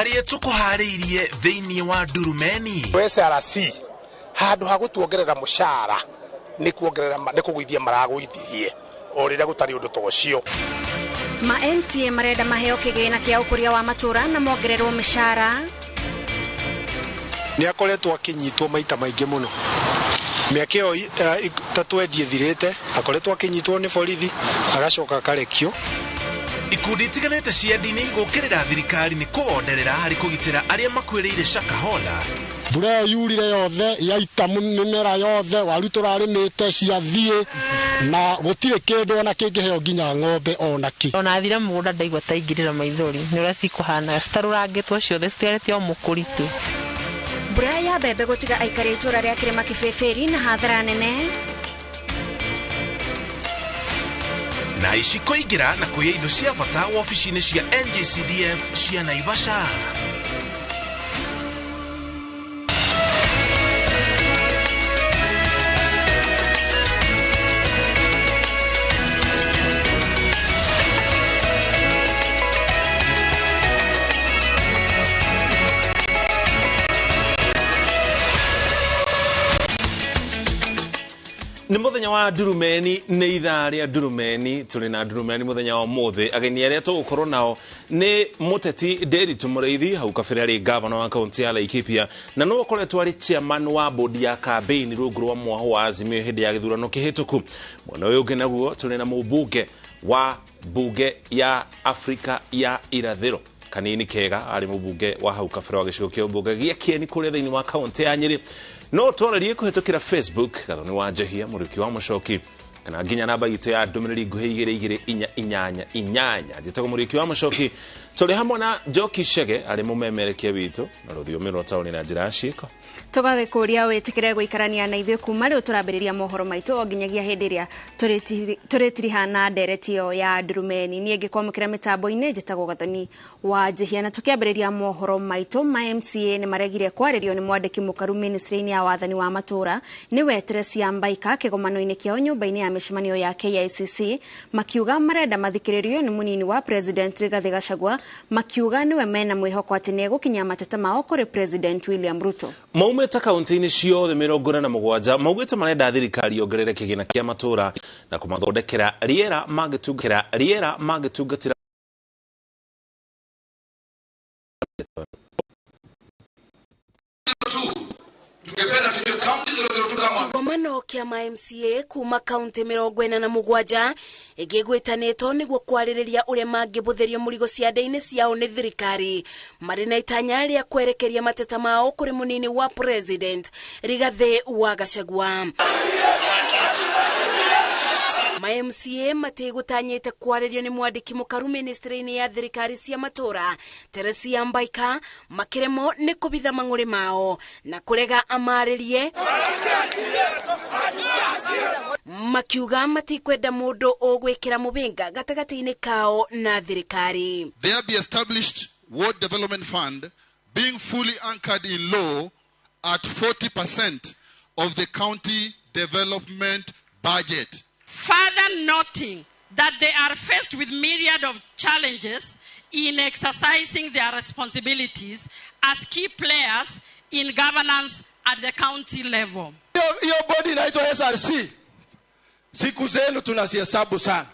Maria tukuhariirie thiini wa Ndurumeni. SRC handu ha gutuongerera mushara ni kuongerera ni kugwithia maragwithirie orira gutari undu tocio. Ma MCA marenda maheo kigina kia ukuria wa matura na mongererwo mishara. Ni akoretwo akinyitwo maita maingi muno. Miaka iyo tatu endie thirite akoretwo akinyitwo ni borithi agacoka akarekio. Ikundi itiganite cia ndini gukirira thirikari ni kuonderera hari kugitira aria makwiriire Shakahola. Mbura yurire yothe yaita mimera yothe waru turarimite ciathie na gutire kindu ona kingiheo nginya ng'ombe onaki. Ona thira mugunda ndaigwa taingirira maithori ni ura cikuhana citarurangitwo ciothe citiarete o mukuritu. Mbura ya bebe gutiga aikari itura ria kirima kibeberi na hathara nene. Na ici kuingira na kuya indo cia bata ofisini cia NGCDF cia Naivasha. Ni muthenya wa Ndurumeni ni ithaa ria Ndurumeni tuli na Ndurumeni muthenya wa mothe ageni aria tugukorwo nao ni muteti Nderitu Mureithi hau kabere ari governor wa kaunti ya Laikipia na no akoretwo ari chairman wa board ya campaign rungu rwa mwaho wa Azimio hindi ya githurano kihituku. Mwana uyu ungi naguo tuli na mubunge wa bunge ya Afrika ya Irathiro Kanini Kega ari mubunge wa hau kabere wa gicigo kia bunge gia Kieni kuria thiini wa kaunti ya Nyeri. No twarerie kuhitukira Facebook Gathoni wa Njehia Muruki wa Mucoki kana nginya namba yitu ya ndumiriri nguhi 2288 njitego Muruki wa Mucoki tuli hamwe na Njoki Shege ari mumemerekia witu na ruthiomi rwa tauni na njira ciiko tugathe kuria witikire guikarania na ithuĩ kuma riu turambiriria mohoro maitu o nginyagia hindi ria turetirihana nderetio ya Ndurumeni nie ngikwamukira mitambo-ini njitagwo Gathoni wa Njehia na tukiambiriria mohoro maitu ma MCA ni maregire kwaririo ni mwandiki mukaru ministry-ini ya wathani wa matura ni wetere cia Mbaika kigomano-ini kiao nyumba-ini ya mishimanio ya KICC makiuga marenda mathikiririo ni munini wa president Rigathi Gachagua makiuga niwe mena mwihoko ati ni gukinya mateta mao kuri president William Ruto. Maumeta kaunti-ini ciothe 47 maugite marenda thirikari yongerere kigina kia matura na kumathondekera riera magitungatira Gomano kia ma MCA kuma kaunti 47 igigwitanitwo niguo kwaririria uria mangibuthirio murigo ciande-ini ciao ni thirikari mari na itanya ria kwerekeria mateta mao kuri munini wa president Rigathi wa Gachagua. Ma MCA matigutanyite kwaririo ni mwandiki mukaru ministry-ini ya thirikari cia matura Teresia Mbaika makiremo ni kubitha mang'uri mao na kurega amaririe makiuga matikwenda mundu ogwikira mubinga gatagati-ini kao na thirikari. There be established Ward Development Fund being fully anchored in law at 40% of the county development budget. Further noting that they are faced with myriad of challenges in exercising their responsibilities as key players in governance at the county level. Hiyo body inaitwa SRC. Siku zenu tunazihesabu sana.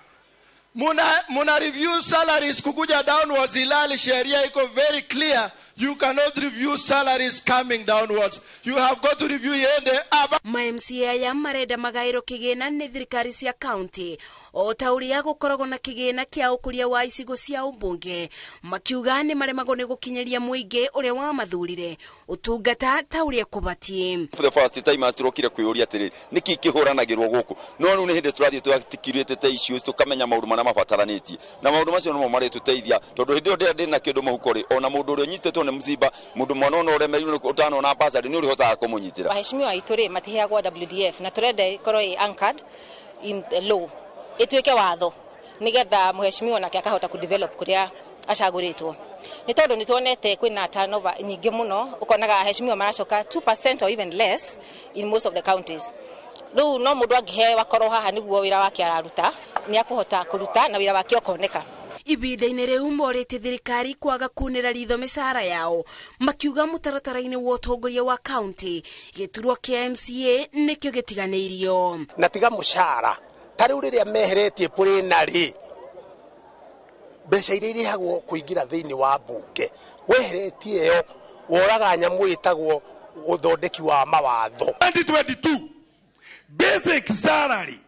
Muna review salaries kukuja downwards ilali sheria iko very clear. You cannot review salaries coming downwards. You have got to review yende aba. Ma MCA ya marenda magairo kigina ni thirikari cia county o tauria gukoragwo na kigina kia ukuria wa icigo cia ubunge makiuga ni maremagwo ni gukinyeria muingi uria wa mathurire utungata tauria kubatie. For the first time astrokire kuyuria atiri niki kihuranagirwo guku no nu ni hindi turathie twatikirite te issues tukamenya maundu mana mabataranitie na maundu macio no mari tuteithia tondu hindi ndo ndi na kindu muhukori ona mundu uria nyitetwo ni msiba mundu mwana no uremerirwo ni utano na basari ni uri hotaga kumunyitira. Waheshimiwa ituri matiheagwo WDF na turenda ikorwo anchored in the law itweke watho nigetha muheshimiwa nake akahota ku develop kuria acaguritwo ni tondu ni tuonete kwina turnover nyingi muno ukonaga heshimiwa maracoka 2% or even less in most of the counties. Riu no mundu angihe wakorwo haha niguo wira wake araruta ni akuhota kuruta na wira wake ukoneka. ibinda-inĩ rĩu morĩte thirikari kwaga kunĩra ritho mĩcara yao, makiuga mũtaratara-inĩ wa ũtongoria wa kaunti gĩturwa kĩa MCA nĩkĩo gĩtiganĩirio. Na tiga mũcara tarĩu rĩrĩa meheretie plenary mbeca iria irĩhagwo kũingĩra thĩinĩ wa mbunge weheretie ĩyo woraga nyamũ ĩtagwo ũthondeki wa mawatho. 2022 basic salary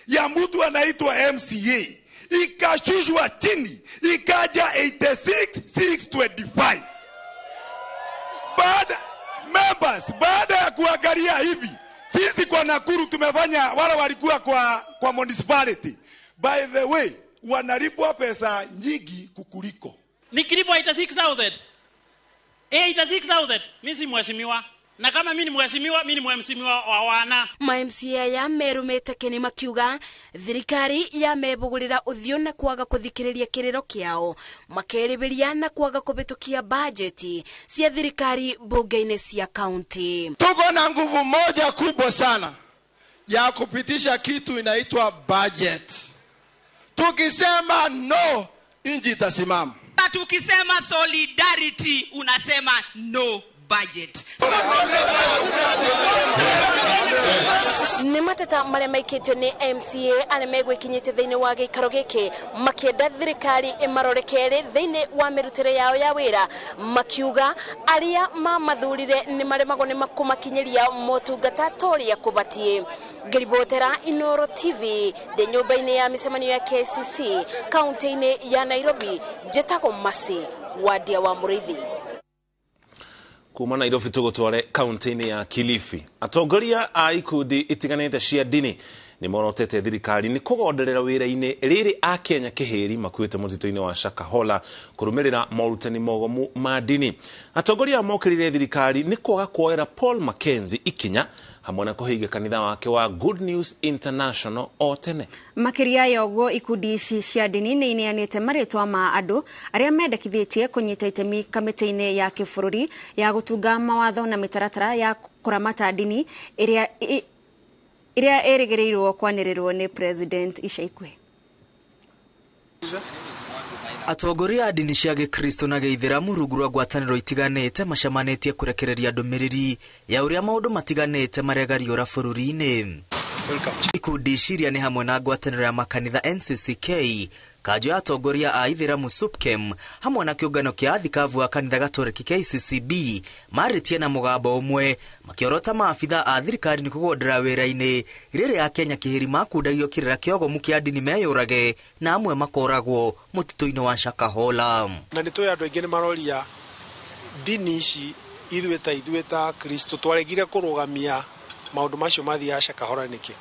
ya mtu anaitwa MCA ikashushwa chini ikaja 86,625. Baada ya kuangalia hivi, sisi kwa Nakuru tumefanya wale walikuwa kwa municipality, by the way wanalipwa pesa nyingi kukuliko. Nikilipwa 86,000 mimi si mheshimiwa, na kama mimi ni mheshimiwa wa wana. Ma MCA ya merumete kene makiuga thirikari ya mebugurira uthio na kwaga kuthikiriria kiriro kiao, makerĩbĩria na kwaga kubitukia bajeti cia thirikari bunge-inĩ cia county. Tuko na nguvu moja kubwa sana ya kupitisha kitu inaitwa budget. Tukisema no, inji itasimama. Tukisema solidarity unasema no budget. Nĩ mateta marĩa maikĩtio nĩ MCA arĩa megwĩkinyĩte thĩinĩ wa gĩikaro gĩkĩ makĩenda thirikari ĩmarorekere thĩinĩ wa mĩrutĩre yao ya wĩra, makiuga arĩa mamathurire nĩ maremagwo nĩ kũmakinyĩria motungata torĩa kũbatiĩ. Ngĩribotera Inooro TV ndĩ nyũmba-inĩ ya mĩcemanio ya KCC kaunti-inĩ ya Nairobi, njĩtagwo Masi Wadia wa Mũrĩithi. Kuma Nairobi tugutware kaunti-inĩ ya Kilifi, atongoria a ikundi itiganĩte cia dini nĩ morotete thirikari nĩ kũgonderera wĩra-inĩ rĩrĩ a Kenya kĩhĩri makuĩte mũtitũ-inĩ wa Shakahola kũrũmĩrĩra morutani mogomu ma dini. Atongoria mokĩrire thirikari nĩ kwaga kuoera Paul Mackenzie ikinya hamwe na kũhinga kanitha wake wa Good News International o tene. Makiria yogo ikundi ici cia dini nĩ ineanĩte marĩtwa ma andũ arĩa mendekithĩtie kũnyita itemi kamĩtĩ-inĩ ya kĩbũrũri ya gũtunga mawatho na mĩtaratara ya kũramata dini ĩrĩa ĩrĩgĩrĩirwo kwanĩrĩrwo nĩ President ica ikuhĩ. Atongoria a dini cia Gĩkristo na Gĩithĩramu rungu rwa ngwatanĩro itiganĩte macemanĩtie kũrekereria ndũmĩrĩri ya ũrĩa maũndũ matiganĩte maregariũra bũrũri-inĩ. Ikundi ciria nĩ hamwe na ngwatanĩro ya makanitha NCCK, kanjũ ya atongoria a Ithĩramu SUPKEM hamwe na kĩũngano kĩa athikabu wa kanitha Gatoreki KCCB marĩtie na mũgambo ũmwe makiorota maabitha a thirikari nĩ kũgondera wĩra-inĩ rĩrĩ a Kenya kĩhĩri makundagio kĩrĩra kĩogomu kĩa dini meyũrage na amwe makoragwo mũtitũ-inĩ wa Shakahola. Na nĩtũĩ andũ aingĩ nĩ maroria dini ici ithuĩ ta Kristo twaregire kũrũgamia maũndũ macio mathiaga Shakahola nĩkĩ.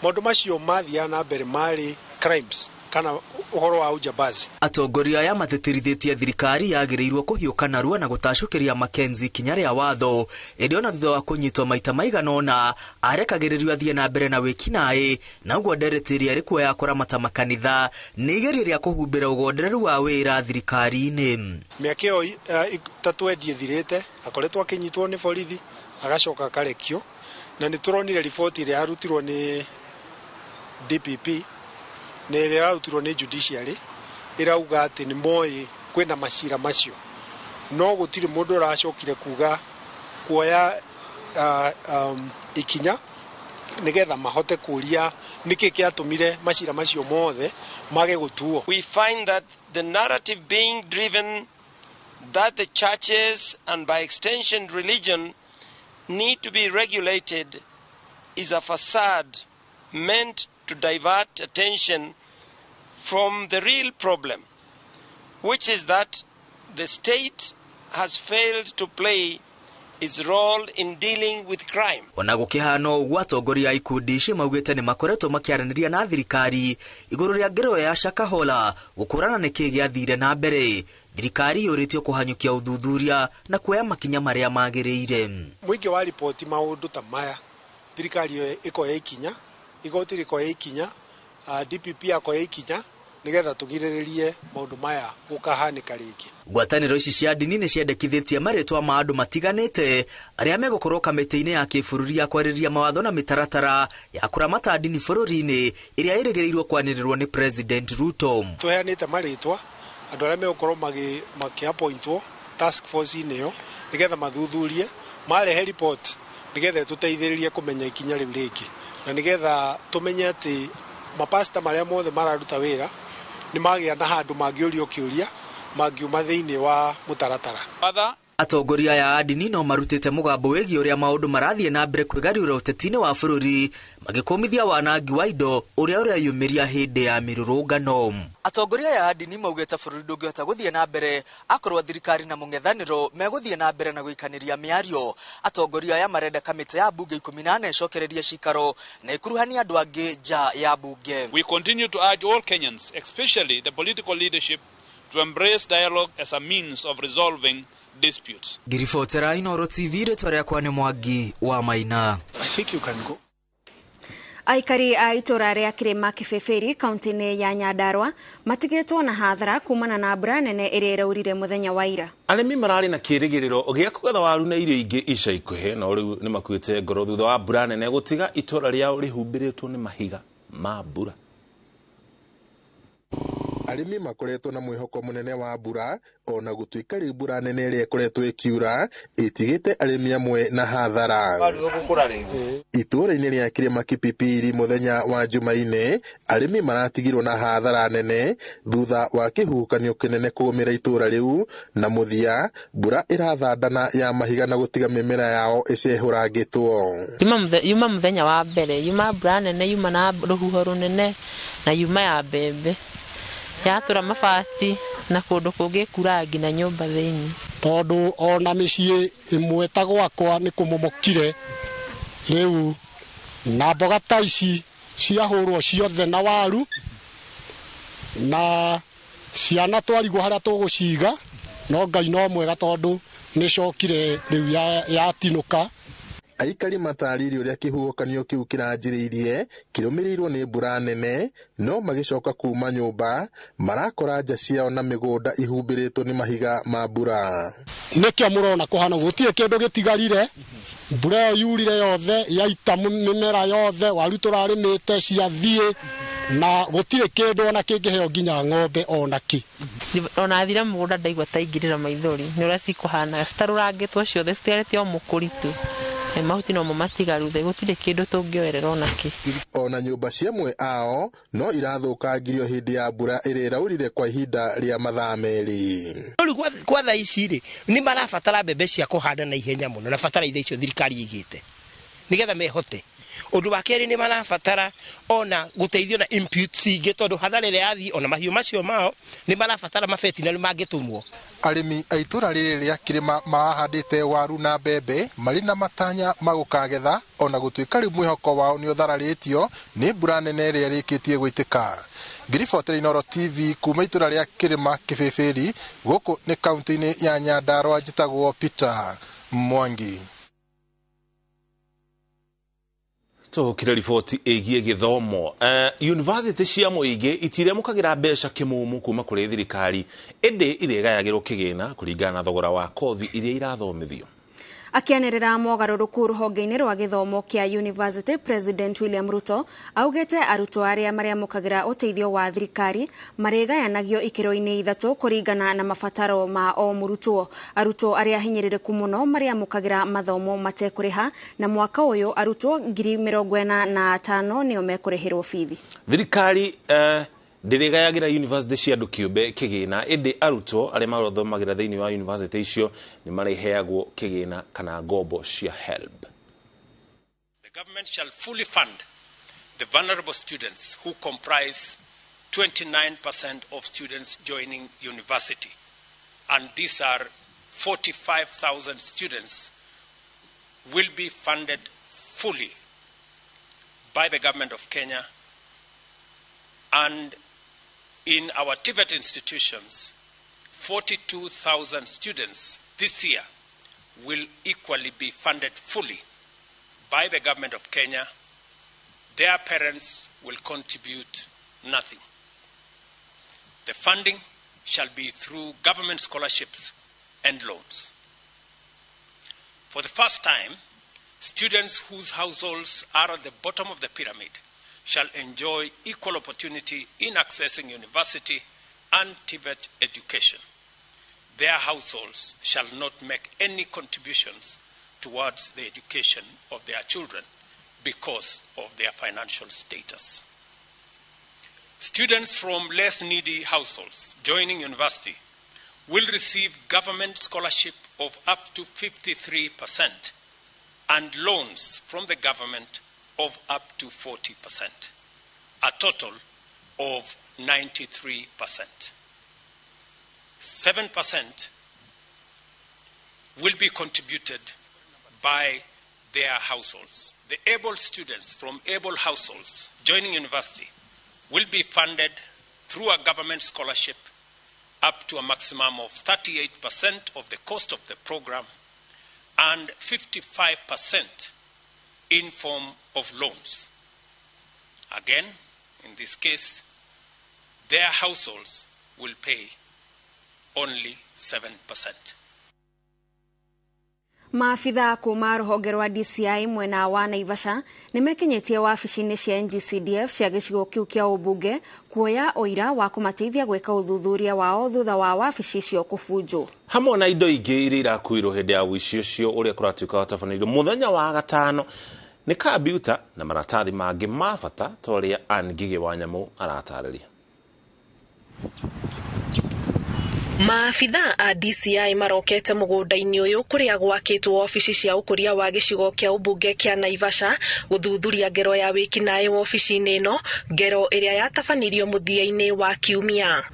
Maũndũ macio mathiaga na mbere marĩ crimes kana ũhoro wa ujambazi. Atongoria aya matetirithĩtie thirikari yagĩrĩirwo kũhiũka narua na gũtacũkĩria Mackenzie kinya rĩa watho ĩrĩ ona thutha wa kũnyitwo maita maigana ũna arekagĩrĩrio athiĩ na mbere na wĩkinaĩ, na ũguo ndereti ĩrĩa ĩrĩ kuo ya kũramata makanitha nĩ igeria rĩa kũhumbĩra ũgondereru wa wĩra thirikari-inĩ. Mĩaka ĩyo tatũ thirĩte akoretwo akĩnyitwo nĩ borithi agacoka akarekio, na nĩ tũronire riboti ĩrĩa yarutirwo nĩ DPP na ĩrĩa yarutirwo nĩ judiciary ĩrauga atĩ nĩ moĩ kwĩna macira macio, no gũtirĩ mũndũ ũracokire kuga kuoya ikinya nĩgetha mahote kũria nĩkĩ kĩatũmire macira macio mothe mage gũtuo. We find that the narrative being driven that the churches and by extension religion need to be regulated is a facade meant to divert attention from the real problem, which is that the state has failed to play its role in dealing with crime. Ona gũkĩhana ũguo atongoria a ikundi ici maugĩte nĩ makoretwo makĩaranĩria na thirikari igũrũ rĩa ngero ya Shakahola gũkũrana nĩkĩ gĩathire na mbere. Thirikari yũrĩtio kũhanyũkia ũthuthuria na kuoya makinya marĩa magĩrĩire. Mũingĩ wa ripoti maũndũ ta maya thirikari ĩkoya ikinya, igoti rĩkoya ikinya, DPP akoya ikinya nĩgetha tũgirĩrĩrie maũndũ maya gũkahanĩka rĩngĩ. Ngwatanĩro ici cia dini nĩ ciendekithĩtie marĩtwa ma andũ matiganĩte arĩa megũkorwo kamĩtĩ-inĩ ya kĩbũrũri ya kwarĩrĩria mawatho na mĩtaratara ya kũramata dini bũrũri-inĩ ĩrĩa ĩrĩgĩrĩirwo kwanĩrĩrwo nĩ President Ruto. Tũheanĩte marĩtwa andå arä a megåkorwo makä appointwo task force inä nä getha mathuthurie marehe report nä getha tå teithä rä rie kå menya ikinya rä u rä ngä na nä getha tå menye atä mapasta marä a mothe mararuta wä ra nä magä a na handå mangä å rio kä å ria mangiuma thä inä wa må taratara. Atongoria ya adini no marutite mugambo wegi uria maundu marathie na mbere kwigariura uteti-ini wa bururi magikomithia wanangi wa indo uria ureyumiria hindi ya mirurungano. Atongoria ya adini maugite bururi ndungihota guthie na mbere akorwo thirikari na mung'ethaniro meguthie na mbere na guikaniria miario. Atongoria ya marenda kamiti ya bunge 18 icokereria cikaro na ikuruhania andu angi nja ya bunge. We continue to urge all Kenyans, especially the political leadership, to embrace dialogue as a means of resolving disputes. Girifotera Inooro TV retware kwa ni Mwangi wa Maina. I think you can go. Aikari a itora ria Kirima Kibeberi kaunti-ini ya Nyandarua matigetwo na hathara kumana na mbura nene iria iraurire muthenya wa ira. Arimi marari na kirigiriro ugia kugetha waru na irio ingi ica ikuhe no riu ni makuite ngoro thutha wa mbura nene gutiga itora riao rihumbiritwo ni mahiga ma mbura. Arimi makoretwo na mwihoko munene wa mbura ona gutuika ri mbura nene iri ikoretwo ikiura itigite arimi amwe na hathara. Itura-ini ria Kirima Kibeberi muthenya wa Jumaine arimi maratigirwo na hathara nene thutha wa kihuhukanio kinene kuumira itura riu na muthia mbura irathandana ya mahiga na gutiga mimera yao icehurangitwo. Yuma muthenya wa mbere yuma mbura nene yuma na ruhuho runene na yuma ya mbembe yatura mabati na kundu kungi kura ngina nyumba thiini tondu ona micii imwe ta gwakwa ni kumomokire riu na mboga ta ici ciahurwo ciothe na waru na ciana twarigwo haria tuguciga no Ngai no mwega tondu ni cokire riu yatinuka. Aikari matariri uria kihuhukanio kiu kiranjiriirie kirumirirwo ni mbura nene no magicoka kuma nyumba marakora nja ciao na migunda ihumbiritwo ni mahiga ma mbura. Nikio murona kuhana gutie kindu gitigarire mbura yurire yothe yaita mimera yothe waru turarimite ciathie na gutire kindu ona kingiheo nginya ng'ombe ona ki ona thira mugunda ndaigua ta ingirira maithori ni uria cikuhana citarurangitwo ciothe citiarete o mukuritu mahuti no matigaru the gutire kindu tungioerera onaki. Ona nyumba ciemwe ao no irathukangirio hindi ya mbura iri iraurire kwa ihinda ria mathaa meri. Kwa thaa ici ri ni marabatara mbembe cia kuhanda na ihenya muno na batara icio thirikari igite nigetha mehote. Undu wa keri ni marabatara ona guteithio na inputs ingi tondu hathara ria yathi ona mahiu macio mao ni marabatara mabeti na mangitumwo. Arimi a itura riri ria Kirima marahandite waru na mbembe mari na matanya magukagetha ona gutuika ri mwihoko wao ni uthararitio ni mbura nene ria rikitie gwitika. Girifotera Inooro TV kuma itura ria Kirima Kibeberi guku ni kaunti-ini ya Nyandarua njitagwo Peter Mwangi. Tukira riboti igie githomo university cia muingi itiremukagira mbeca kimumu kuma kuri thirikari indi iregayagirwo kigina kuringana na thogora wa kothi iria irathomithio. Akianirira mogaruruku ruhonge-ini rwa githomo kia University, President William Ruto augete arutwo aria mariamukagira uteithio wa thirikari marigayanagio ikiro-ini ithatu kuringana na mabataro ma o murutwo. Arutwo aria hinyiririku muno mariamukagira mathomo matekuriha na mwaka uyu arutwo 45,000 nio mekurihirwo bithi. Thirikari ndirigayagira university cia andu kiumbe kigina indi arutwo aria marothomagira thiini wa university icio ni mariheagwo kigina kana ngombo cia HELB. The government shall fully fund the vulnerable students who comprise 29% of students joining university, and these are 45,000 students will be funded fully by the government of Kenya. And in our TVET institutions, 42,000 students this year will equally be funded fully by the government of Kenya. Their parents will contribute nothing. The funding shall be through government scholarships and loans. For the first time, students whose households are at the bottom of the pyramid shall enjoy equal opportunity in accessing university and TVET education, their households shall not make any contributions towards the education of their children because of their financial status. Students from less needy households joining university will receive government scholarship of up to 53% and loans from the government of up to 40%, a total of 93%. 7% will be contributed by their households. The able students from able households joining university will be funded through a government scholarship up to a maximum of 38% of the cost of the program and 55% in form of loans. Again, in this case, their households will pay only 7%. Maafitha kuma rũhonge rwa DCI mwena wa Naivasha nimekinyetie wabici-inĩ cia NGCDF cia gĩcigo kĩu kĩa ũmbunge kuoya ũira wa kũmateithia gwĩka ũthuthuria wao thutha wa wabici icio kũbunjwo. Hamwe na indo ingĩ iria irakuirwo hĩndĩ ya ũici ũcio ũrĩa kũratuĩka watabanĩirio mũthenya wa gatano nĩ kambiuta na maratathi mangĩ ma bata ta ũrĩa Anne Ngigĩ wa Nyamũ aratarĩria. Maafitha a DCI marokete mũgũnda-inĩ ũyũ kũrĩa gwakĩtwo ofici cia ũkũria wa gĩcigo kĩa ũmbunge kĩa Naivasha gũthuthuria ngero ya wĩkinaĩ ofici-inĩ ĩno, ngero ĩrĩa yatabanirio mũthia-inĩ wa kiumia.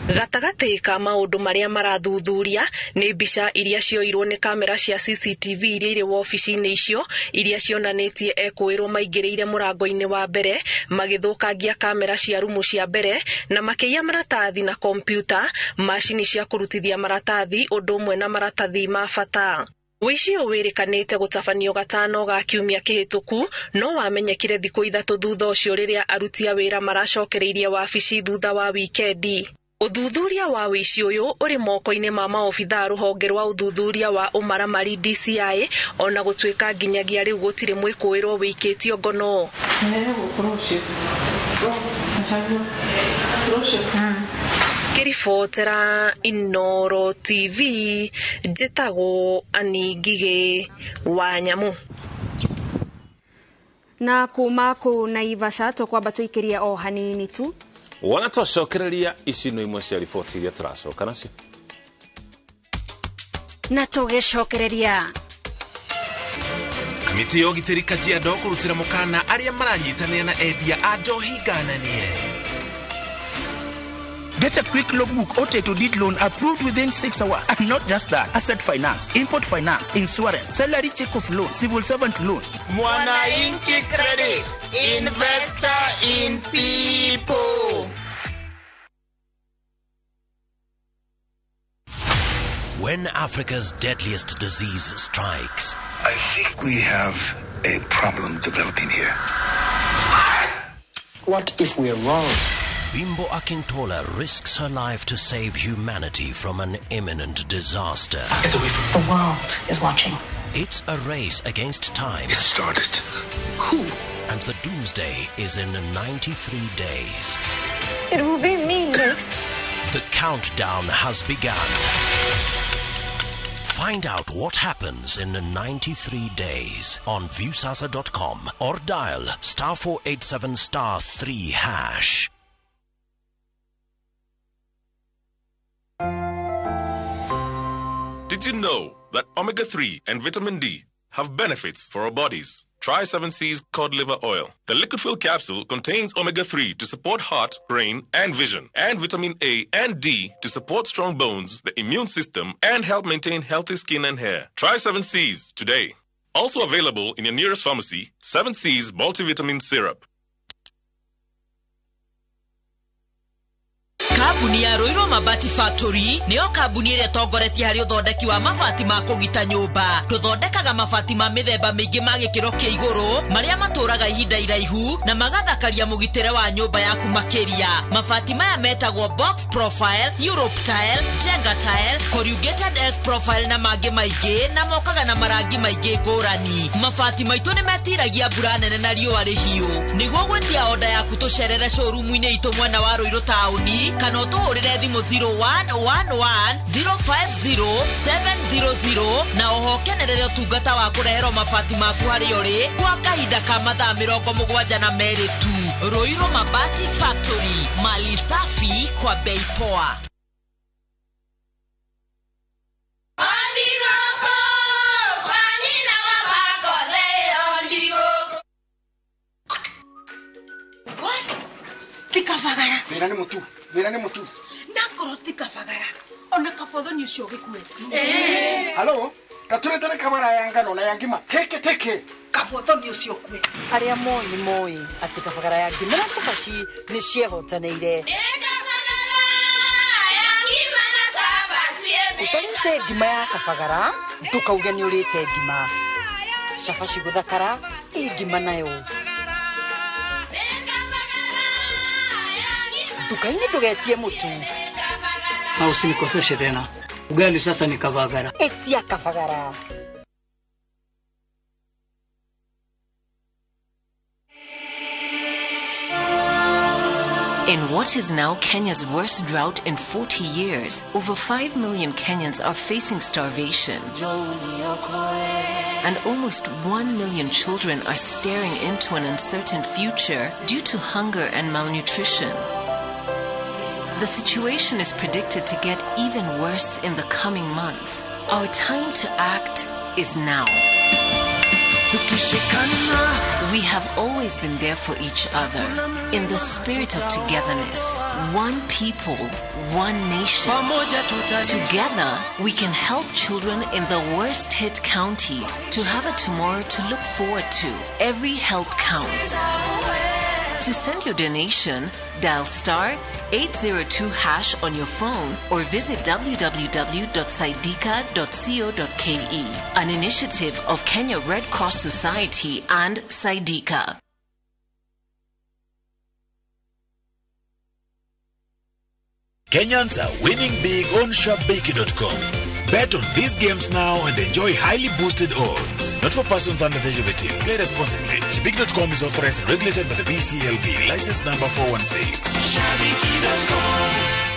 Gatagatĩ ka maũndũ marĩa marathuthuria nĩ mbica iria cioirwo nĩ kamera cia CCTV iria irĩ ofici-inĩ icio iria cionanĩtie ekũĩrwo maingĩrĩire mũrango-inĩ wa mbere magĩthũkangia kamera cia rumu cia mbere na makĩiya maratathi na kompyuta, macini cia kũrutithia maratathi ũndũ ũmwe na maratathi ma bata. Ũici ũyũ wĩrĩkanĩte gũtabanio gatano ga kiumia kĩhĩtũku no wamenyekire thikũ ithatũ thutha ũcio rĩrĩa aruti a wĩra maracokereirie wabici thutha wa wikendi. Uthuthuria wa wici ũyũ ũrĩ moko-inĩ ma maofitha rũhonge rwa uthuthuria wa ũmaramari DCI ona gũtuĩka nginyagia rĩu gũtirĩ mwĩkũĩrwo wĩkĩtio ngono. Kiribotera Inoro TV njĩtagwo Anne Ngigĩ wa Nyamũ. Na kuma kũu Naivasha tũkwamba tũikĩria o hanini tu. Wanatocokereria ici no imwe cia riboti iria tũracoka nacio. Na tũgĩcokereria. Kamiti ya ũgitĩri Kajiado kũrutĩra mũkana arĩa maranyitanĩra na endia a njohi ngananie. Get a quick logbook or title deed loan approved within 6 hours. And not just that, asset finance, import finance, insurance, salary check of loan, civil servant loans. Mwananchi Credit, investor in people. When Africa's deadliest disease strikes, I think we have a problem developing here. What if we're wrong? Bimbo Akintola risks her life to save humanity from an imminent disaster. The world is watching. It's a race against time. It started. Who? And the doomsday is in 93 days. It will be me next. The countdown has begun. Find out what happens in 93 days on viewsasa.com or dial *487*3#. Did you know that omega-3 and vitamin D have benefits for our bodies? Try 7C's cod liver oil. The liquid fill capsule contains omega-3 to support heart, brain, and vision, and vitamin A and D to support strong bones, the immune system, and help maintain healthy skin and hair. Try 7C's today. Also available in your nearest pharmacy, 7C's multivitamin syrup. kambuni ya Roiro Mabati Factory niyo kambuni ĩrĩa tongoretie harĩ ũthondeki wa mabati ma kũgita nyũmba. Tũthondekaga mabati ma mĩthemba mĩingĩ ma gĩkĩro kĩa igũrũ marĩa matũraga ihinda iraihu na magathakaria mũgitĩre wa nyũmba yaku makĩria. Mabati maya metagwo box profile, Europe tile, Jenga tile, corrugated S profile na mangĩ maingĩ na mokaga na marangi maingĩ ngũrani. Mabati maitũ nĩ metiragia mbura nene na riũa rĩhiũ. Nĩguo gwĩtia order yaku tũcerere showroom-inĩ itũ mwena wa Roiro taũni kana ũtũhũrĩre thimũ 0111050700 na oho kenerere ũtungata wa kũreherwo mabati maku harĩa ũrĩ kwa kahinda ka mathaa 72 tu. Roiro Mabati Factory, mali safi kwa bei poa. Tikafagara. Mira ni mutu. Nakoro tikafagara. Ona kafodho ni shoge kwe. Halo? Katuretare kabara yangano na yangima. Teke. Kafodho ni shokwe. Aria moi ati kafagara yangima na sofashi ni shehotaneire. Utarite ngima ya kafagara, tukauge ni urite ngima. Shafashi guthakara, ngima nayo. Tukaini tugetie mutu. Na usinikoseshe tena. Ugali sasa ni kavagara. Etia kavagara. In what is now Kenya's worst drought in 40 years, over 5 million Kenyans are facing starvation. And almost 1 million children are staring into an uncertain future due to hunger and malnutrition. The situation is predicted to get even worse in the coming months. Our time to act is now. We have always been there for each other in the spirit of togetherness. One people, one nation. Together, we can help children in the worst hit counties to have a tomorrow to look forward to. Every help counts. To send your donation, dial *802# on your phone or visit www.saidika.co.ke. An initiative of Kenya Red Cross Society and Saidika. Kenyans are winning big on SharpBakey.com. Bet on these games now and enjoy highly boosted odds. Not for persons under the age of 18. Play responsibly. SharpBakey.com is authorized and regulated by the BCLB. License number 416. SharpBakey.com.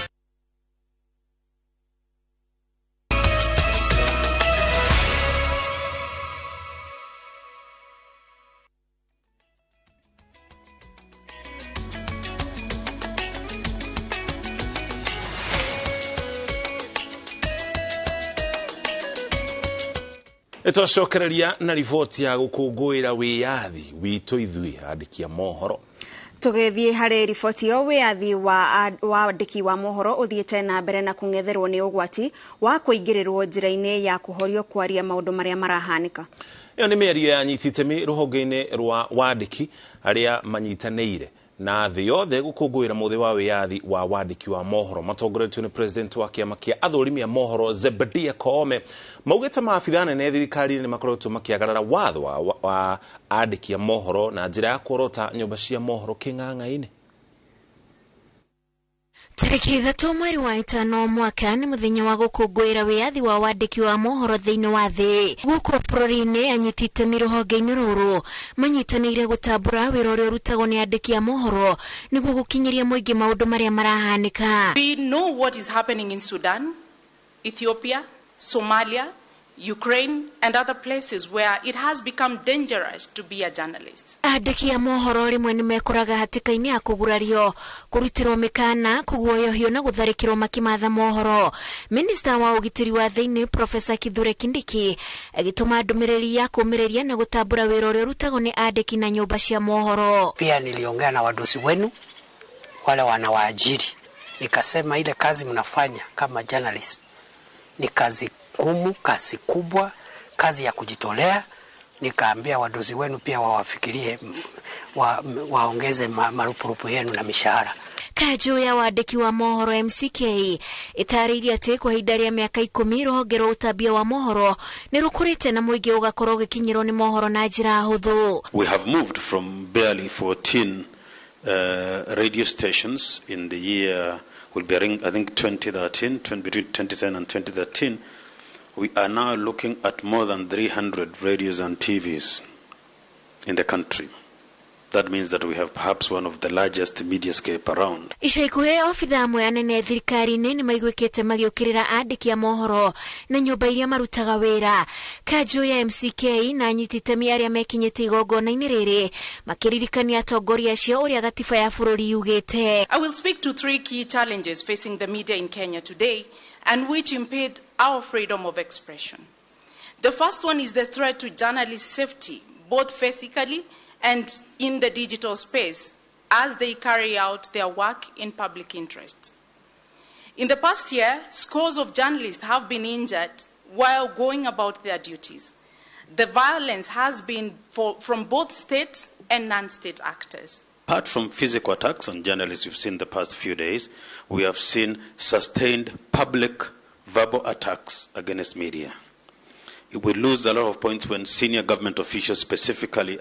Twacokereria na riboti ya gũkũngũĩra wĩyathi witũ ithuĩ andĩki a mohoro. Tũgĩthiĩ harĩ riboti yo wĩyathi wa andĩki wa mohoro ũthiĩte na mbere na kũng'etherwo nĩ ũgwati wa kũingĩrĩrwo njĩra-inĩ ya kũhorio kwaria maũndũ marĩa marahanĩka. Ĩyo nĩ mĩario yanyiti itemi rũhonge-inĩ rwa wandĩki arĩa manyitanĩire na thĩ yothe gũkũngũĩra mũthĩ wa wĩyathi wa wandĩki wa mohoro. Matongoretio nĩ president wa kĩama kĩa athũrimi a mohoro Zebedia Koome maugĩte maabitha nene thirikari nĩ makoretwo makĩagarara watho wa andĩki a mohoro na njĩra ya kũrota nyũmba cia mohoro kĩng'ang'a-inĩ. Tarĩki 3 mweri wa 5 mwaka nĩ mũthenya wa gũkũngũĩra wĩyathi wa wandĩki wa mohoro thĩinĩ wa thĩ. Gũkũ bũrũri-inĩ anyiti itemi rũhonge-inĩ rũrũ manyitanĩire gũtambũra wĩra ũrĩa ũrutagwo nĩ andĩki a mohoro nĩguo gũkinyĩria mũingĩ maũndũ marĩa marahanĩka. We know what is happening in Sudan, Ethiopia, Somalia, Ukraine and other places where it has become dangerous to be a journalist. Andĩki a mohoro rĩmwe nĩ mekoraga hatĩka-inĩ ya kũgurario, kũrutĩrwo mĩkana, kũguoyohio na gũtharĩkĩrwo makimatha mohoro. Minista wa ũgitĩri wa thĩinĩ Profesa Kithure Kindiki agĩtũma ndũmĩrĩri ya kũũmĩrĩria na gũtambũra wĩra ũrĩa ũrutagwo nĩ andĩki na nyũmba cia mohoro. Pia niliongea na wadosi wenu wale wanawaajiri, nikasema ile kazi mnafanya kama journalist ni kazi ngumu, kazi kubwa, kazi ya kujitolea. Nikaambia wadozi wenu pia wawafikirie waongeze marupurupu yenu na mishahara. Kanjo ya wandiki wa mohoro MCK itariria ati kwa ihinda rĩa mĩaka 10 rũhonge rwa ũtambia wa mohoro nĩ rũkũrĩte na mũingĩ ũgakorwo gĩkinyĩrwo nĩ mohoro na njĩra hũthũ. We have moved from barely 14 radio stations in the year will be I think 2013, between 2010 and 2013. We are now looking at more than 300 radios and TVs in the country. That means that we have perhaps one of the largest mediascape around. Ica ikuhĩ obitha amwe anene thirikari-inĩ nĩ maiguĩkĩte magĩũkĩrĩra andĩki a mohoro na nyũmba iria marutaga wĩra. Kanjo ya MCK na anyiti itemi arĩa mekinyĩte igongona-inĩ rĩrĩ makĩririkania atongoria acio ũrĩa gatiba ya bũrũri yugĩte. I will speak to 3 key challenges facing the media in Kenya today and which impede our freedom of expression. The first one is the threat to journalist safety, both physically and in the digital space as they carry out their work in public interest. In the past year, scores of journalists have been injured while going about their duties. The violence has been from both state and non-state actors. Apart from physical attacks on journalists we've seen the past few days, we have seen sustained public verbal attacks against media. We lose a lot of points when senior government officials specifically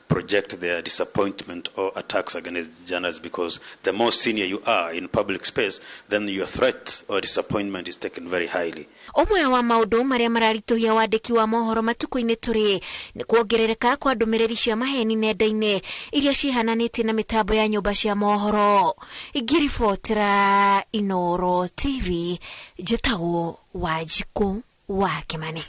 project their disappointment or attacks against journalists, because the more senior you are in public space, then your threat or disappointment is taken very highly. Omwe wa maundu maria mararituhia wandiki wa mohoro matuko-inĩ tũrĩ nĩ kuongerereka kwa ndũmĩrĩri cia maheni nenda-inĩ iria cihananĩtie na mĩtambo ya nyũmba cia mohoro. Ingĩribotera Inooro TV, njĩtagwo Wanjikũ wa Kimani.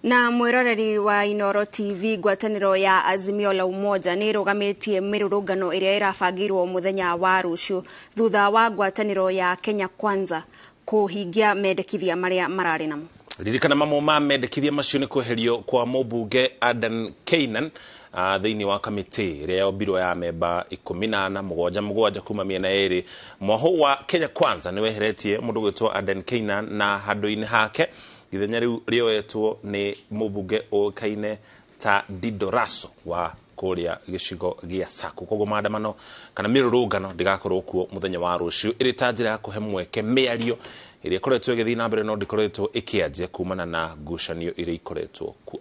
Na mwiroreri wa Inooro TV, ngwatanĩro ya Azimio la Umoja nĩ ĩrũgamĩtie mĩrũrũngano ĩrĩa ĩrabangirwo mũthenya wa rũciũ thutha wa ngwatanĩro ya Kenya Kwanza kũhingia mendekithia marĩa mararĩ namo. Ririkana mamwe ma mendekithia macio nĩ kweherio kwa mũmbunge Adan Keynan thĩinĩ wa kamĩtĩ ĩrĩa yombirwo ya memba 17 kuma mĩena yerĩ. Mwaho wa Kenya Kwanza nĩ weheretie mũndũ gwĩtwo Adan Keynan na handũ-inĩ hake ithenya rĩu rĩoetwo nĩ mũmbunge ũĩkaine ta Didoraso wa kũrĩa gĩcigo gĩa Saku. Koguo maandamano kana mĩrũrũngano ndĩgakorwo kuo mũthenya wa rũciũ, ĩrĩ ta njĩra ya kũhe mweke mĩario ĩrĩa ĩkoretwo ĩgĩthiĩ na mbere no ndĩkoretwo ĩkĩanjia kumana na ngucanio iria ikoretwo kuo.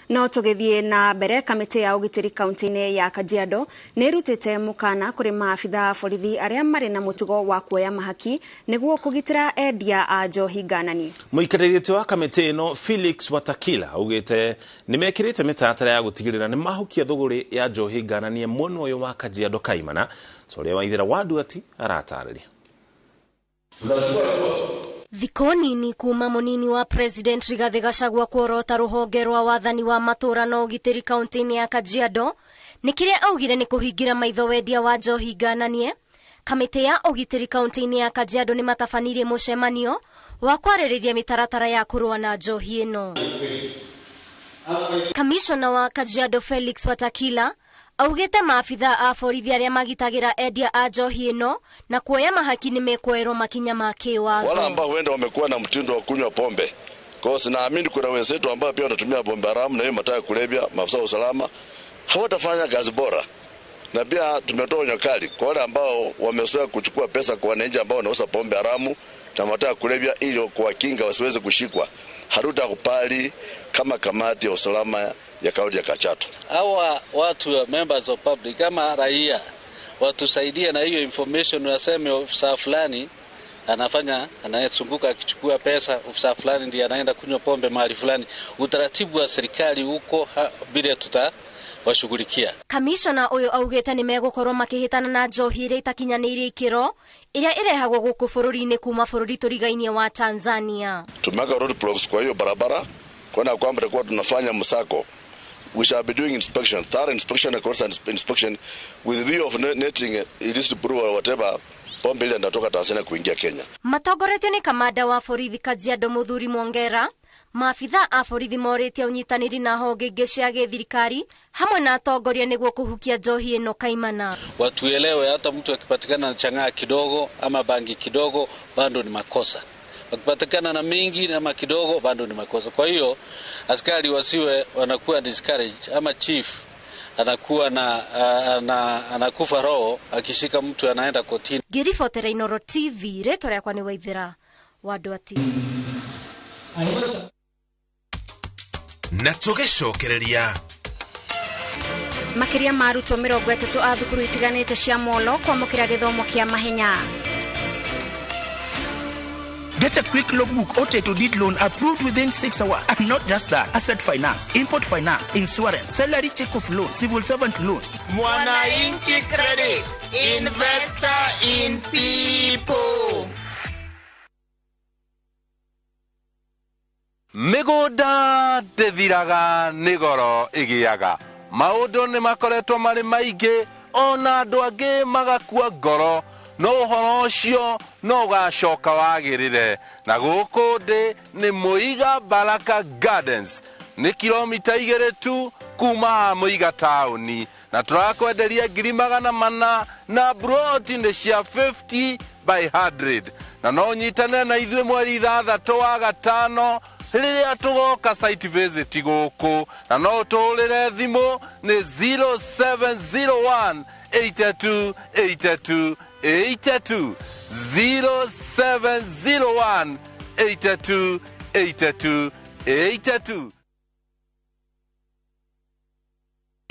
No tũgĩthiĩ na mbere, kamĩtĩ ya ũgitĩri kaunti-inĩ ya Kajiado nĩ ĩrutĩte mũkana kũrĩ maabitha borithi arĩa marĩ na mũtugo wa kuoya mahaki nĩguo kũgitĩra endia a njohi ngananie. Mũikarĩri wa kamĩtĩ ĩno Felix Watakila augĩte nĩ mekĩrĩte mĩtaratara ya gũtigĩrĩra nĩ mahukia thũgũrĩ ya njohi ngananie mwena ũyũ wa Kajiado Kaimana, ũrĩa Waithĩra wa Nduati aratarĩria. Thikũ nini kuma mũnini wa President Rigathi Gachagua kuorota rũhonge rwa wathani wa matũra na ũgitĩri kaunti-inĩ ya Kajiado nĩ kĩrĩa augire nĩ kũhingira maitho wendia wa njohi ngananie. Kamĩtĩ ya ũgitĩri kaunti-inĩ ya Kajiado nĩ matabanirie mũcemanio wa kwarĩrĩria mĩtaratara ya kũrũa na njohi ĩno. Kamishona wa Kajiado Felix Watakila augĩte maabitha a borithi arĩa magitagĩra endia a njohi ĩno na kuoya mahaki nĩ mekwoerwo makinya ma kĩwatho. Wala ambao huenda wamekuwa na mtindo wa kunywa pombe. Kwa hiyo naamini kuna wenzetu ambao pia wanatumia pombe haramu na hiyo mataa ya kulevya, maafisa wa usalama hawatafanya kazi bora. Na pia tumetoa onyo kali kwa wale ambao wamezoea kuchukua pesa kwa wananchi ambao wanauza pombe haramu na mataa ya kulevya ili kuwakinga wasiweze kushikwa. Hatutakubali kama kamati ya usalama ya kaunti ya Kajiado. Hawa watu wa members of public kama raia watusaidie na hiyo information, waseme ofisa fulani anayezunguka akichukua pesa, ofisa fulani ndiye anaenda kunywa pombe mahali fulani. Utaratibu wa serikali huko bila tutawashughulikia. Kamishona ũyũ augĩte nĩ megũkorwo makĩhĩtana na njohi iria itakinyanĩirie ikĩro iria irehagwo gũkũ bũrũri-inĩ kuma bũrũri tũrigainie wa Tanzania. Tumeka road blocks kwa hiyo barabara kwa kwamba tutakuwa tunafanya msako. We shall be doing inspection, thorough inspection and constant inspection with view of netting illicit brew or whatever pombe ile inatoka Tanzania kuingia Kenya. Matongoretio nĩ kamanda wa borithi Kajiado Muthuri Mwongera, maabitha a borithi morĩtie ũnyitanĩri na honge ingĩ cia gĩthirikari hamwe na atongoria nĩguo kũhukia njohi ĩno kaimana. Watuelewe hata mtu akipatikana na chang'aa kidogo ama bangi kidogo bado ni makosa. Wakipatikana na mingi ama kidogo bado ni makosa. Kwa hiyo askari wasiwe wanakuwa discouraged ama chief anakuwa anakufa roho akishika mtu anaenda kotini. Ngiribotera Inoro TV retwa rĩakwa nĩ Waithĩra Wandwati. Na tũgĩcokereria makiria ma arutwo 30 a thukuru itiganĩte cia Molo kwamũkĩra gĩthomo kĩa mahenya. Get a quick logbook or title deed loan approved within 6 hours. And not just that, asset finance, import finance, insurance, salary check of loan, civil servant loans. Mwananchi Credit, investor in people. Mĩgũnda ndĩthiraga nĩ goro ĩgĩaga. Maũndũ nĩ makoretwo marĩ maingĩ, ona andũ angĩ magakua ngoro. No ũhoro ũcio no ũgacoka wagĩrĩre. Na gũkũ ndĩ nĩ Muiga Baraka Gardens. Nĩ kilomita 2 tu kuma Muiga taũni. Na tũrakwenderia 400,000 na broti nĩ cia 50 by 100. Na no nyitane na ithuĩ mweri 6 wa gatano rĩrĩa tũgoka site visit gũkũ. Na no tũhũrĩre thimũ nĩ 0701 82 82 82 0701 82 82 82.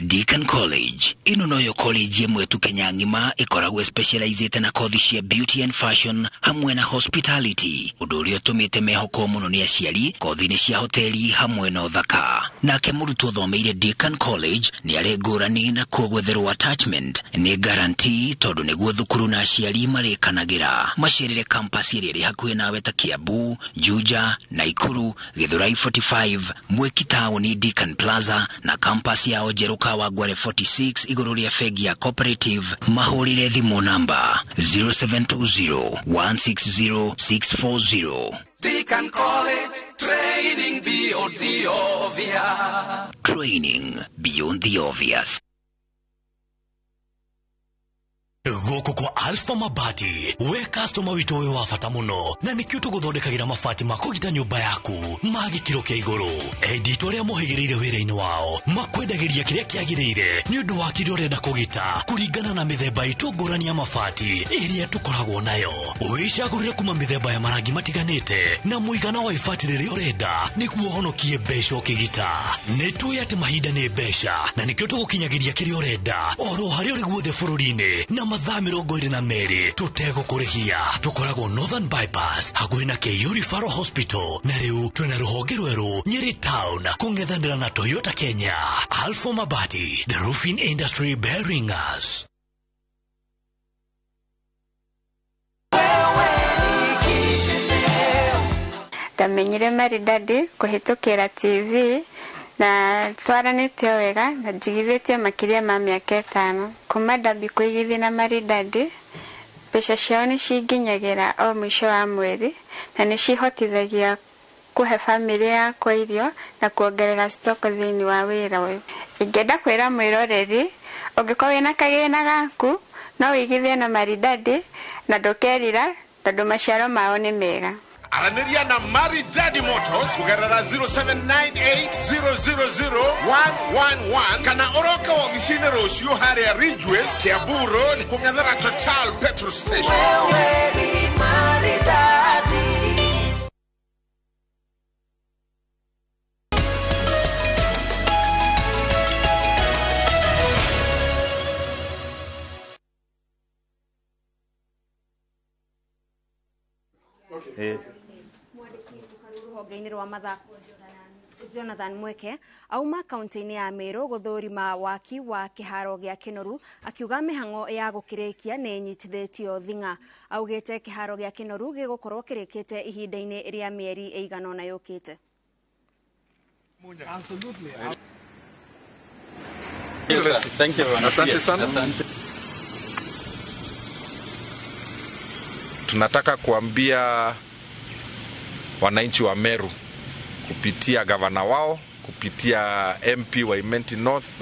Deakin College ino noyo college yemwe tu Kenya ngima ikoragwo specialized na kothi cia beauty and fashion hamwe na hospitality. Ũndũ ũrĩa ũtũmĩte mehoko mũno nĩ aciari kothi-inĩ cia hoteli hamwe na ũthaka. Nake mũrutwo thomeire Deakin College nĩ arĩ ngũrani na kuogwetherwo attachment nĩ guarantee tondũ nĩguo thukuru na aciari marĩkanagĩra. Macerere campus ĩrĩa ĩrĩ hakuhĩ nawe ta Kiambu, Juja, Naikuru, Githurai 45, Mweki taũni Deakin Plaza na campus ya Ojeruka Wagware 46 igũrũ rĩa bengi ya Cooperative. Mahũrĩre thimũ namba 0720 160 640. Deakin College, training beyond the obvious. Training beyond the obvious. Goko kwa Alpha Mabati, we customer wito we wafata muno, na nikio tuguthondekagira mabati makugita nyumba yaku, magikiro kia iguru. Edito ria mohigirire wira-ini wao, makwendagiria kiria kiagirire, ni undu wa kiria urenda kugita, kuringana na mithemba itu ngurani ya mabati iria tukoragwo nayo. Wicagurire kuma mithemba ya marangi matiganite, na muigana wa ibati riria urenda, niguo honokie mbeca ukigita. Nituĩ ati mahinda ni mbeca, na nikio tugukinyagiria kiria urenda, oro haria uri guothe bururi-ini, na mathaa 22 tutegũkũrĩhia. Tukoragwo Northern Bypass hakuhĩ na KU Referral Hospital, na rĩu twĩna rũhonge rwerũ Nyeri Town kũng'ethanĩra na Toyota Kenya. Alpha Mabati, the roofing industry bearing us. Ndamenyire Maridadi kũhĩtũkĩra TV na twaranĩte wega na njigithĩtie makĩria ma mĩaka 5 kuma ndambi kũigithia na Maridadi. Mbeca ciao nĩ cinginyagĩra o mwisho wa mweri na nĩ cihotithagia kũhe family yakwa irio na kuongerera stock thĩinĩ wa wĩra ũyũ. Ingĩenda kwĩra mwĩroreri ũngĩkorwo wĩna kagĩna gaku no wĩigithie na Maridadi na ndũkerira tondũ maciaro mao nĩ mega. Aranĩria na Maridadi Motors kugerera 0798000111 kana oroka wabici-inĩ rũciũ harĩa Ridgeways, Kiambu Road kũng'ethera Total Petrol Station. Wewe ni Maridadi. Rũhonge-inĩ rwa mathako Jonathan Mweke auma kaunti-inĩ ya Meru gũthũrima waki wa kĩharo gĩa Kĩnoru, akiuga mĩhang'o ya gũkĩrĩkia nĩ nyitithĩtio thing'a. Augĩte kĩharo gĩa Kĩnoru gĩgũkorwo kĩrĩkĩte ihinda-inĩ rĩa mĩeri ĩigana ũna yũkĩte. Thank you. Asante sana. Tunataka kuambia wananchi wa Meru kupitia gavana wao, kupitia MP wa Imenti North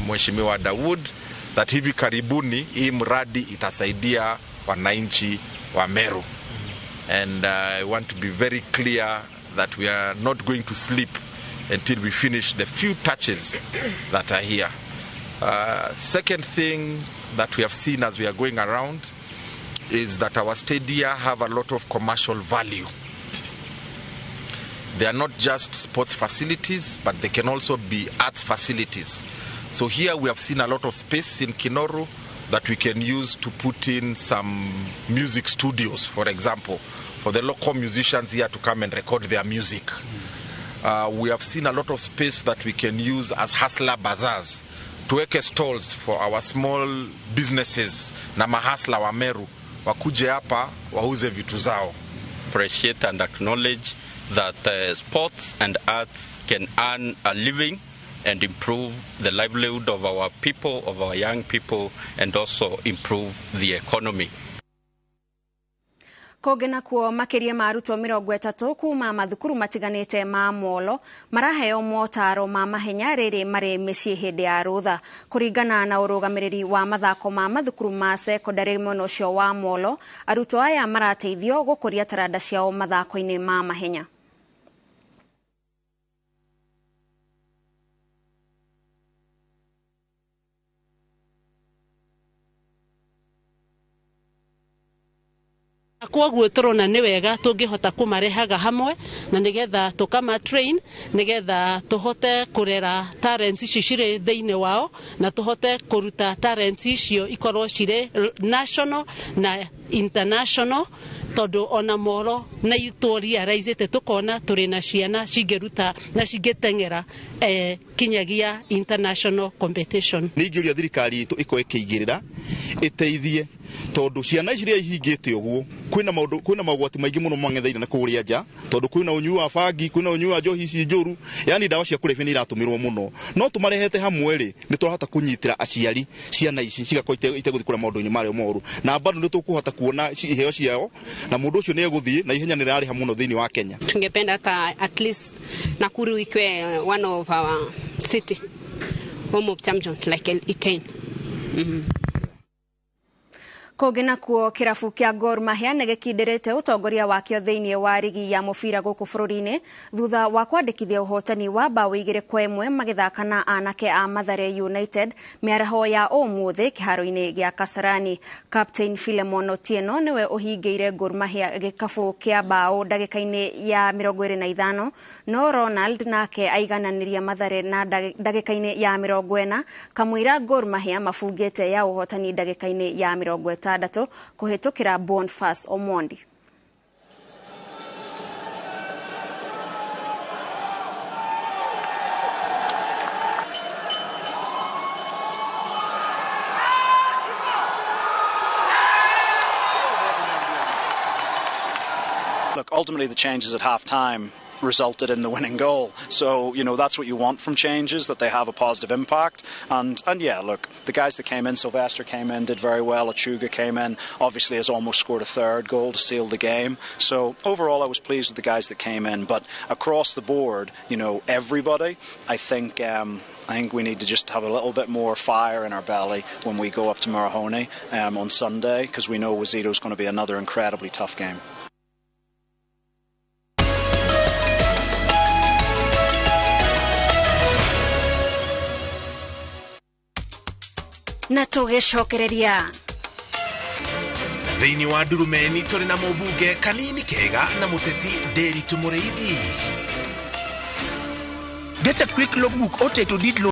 Mheshimiwa Dawood, that hivi karibuni hii mradi itasaidia wananchi wa Meru. And I want to be very clear that we are not going to sleep until we finish the few touches that are here. Second thing that we have seen as we are going around is that our stadia have a lot of commercial value. They are not just sports facilities, but they can also be arts facilities. So here we have seen a lot of space in Kinoru that we can use to put in some music studios, for example, for the local musicians here to come and record their music. We have seen a lot of space that we can use as hustler bazaars, tuweke stalls for our small businesses na mahasla wa Meru wakuje hapa wauze vitu zao. Appreciate and acknowledge that sports and arts can earn a living and improve the livelihood of our people, of our young people, and also improve the economy. Kogena kuo makiria maruto 30 kuma mathukuru matiganite ma Molo maraheo motaro ma mahenya riri mari micii hindi ya rutha kuringana na urugamiriri wa mathako ma mathukuru ma secondary mono cio wa Molo. Aruto aya marateithio gukuria taranda ciao mathako-ini ma mahenya. Kwoguo turona ni wega tungihota kumarehaga hamwe na nigetha tukama train nigetha tuhote kurera talents ici cire thiine wao na tuhote kuruta talents icio ikorwo cire national na international tondu ona Molo na itoria raizete tukona turi na ciana cingeruta na cingitengera kinyagia international competition. Ningiuria thirikari itu iko ikigirira iteithie tondu ciana iria ihingite uguo kwina magwati maingi muno mangetheire na kuria nja tondu kwina unyui wa bangi kwina unyui wa njohi ici njuru yani ndawa cia kulevya ni iratumirwo muno no tumarehete hamwe ri ni turahota kunyitira aciari ciana ici cigakorwo iteguthikura maundu-ini mario moru na bado ni tukuhota kuona iheo ciao na mundu ucio ni eguthie na ihenya ni rariha muno thiini wa Kenya. Tungependa at least Nakuru ikwe one of our city home of champion like Iten. Kogena kuo kirafu kia Gor Mahia negekindirite utongoria wakio thiini wa rigi ya mubira guku bururi-ini thutha wa kwandikithia uhotani wa bao 2-1 magithaka na anake a Mathare United miaraho ya umuthi kiharo-ini gia Kasarani. Captain Philemon Otieno niwe uhingeire Gor Mahia gikafu kia bao ndagika-ini ya 25 no Ronald nake aigananiria Mathare na ndagika-ini ya 40 kamwira Gor Mahia mafungite ya uhotani ndagika-ini ya 50 kuhitukira Boniface Omondi. Look, ultimately the changes at half-time resulted in the winning goal. So, you know, that's what you want from changes, that they have a positive impact. And yeah, look, the guys that came in, Sylvester came in, did very well. Achuga came in, obviously has almost scored a third goal to seal the game. So overall, I was pleased with the guys that came in. But across the board, you know, everybody, I think we need to just have a little bit more fire in our belly when we go up to Marahone on Sunday, because we know Wazito's going to be another incredibly tough game. Na tugicokereria thiini wa Ndurumeni turi na mubunge Kanini Kega na muteti Nderitu Mureithi. Get a quick logbook or to did